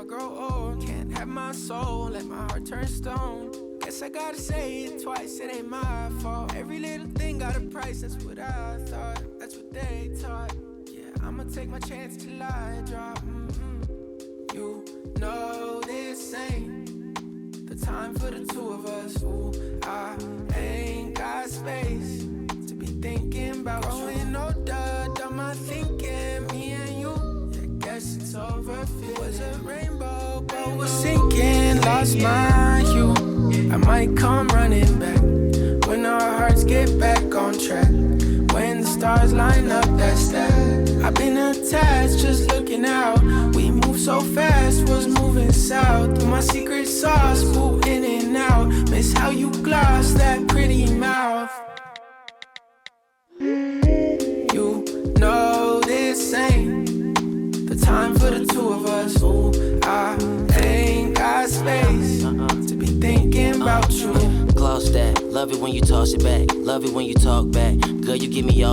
I grow old, can't have my soul, let my heart turn stone. Guess I gotta say it twice, it ain't my fault. Every little thing got a price, that's what I thought, that's what they taught. Yeah, I'ma take my chance till I drop. You know this ain't the time for the two of us. Ooh, I ain't got space to be thinking about growing older. Done my thinking, me and you. Yeah, guess it's over. It was a rainbow, but was sinking. Lost my hue. I might come running back when our hearts get back on track. When the stars line up, that's that. I've been attached, just looking out. We move so fast, was moving south. Through my secret sauce, boo in and out. Miss how you gloss that pretty mouth. You know this ain't the time for the two of us. Ooh, I ain't got space to be thinking about you. Gloss that, love it when you toss it back. Love it when you talk back. Girl, you get me off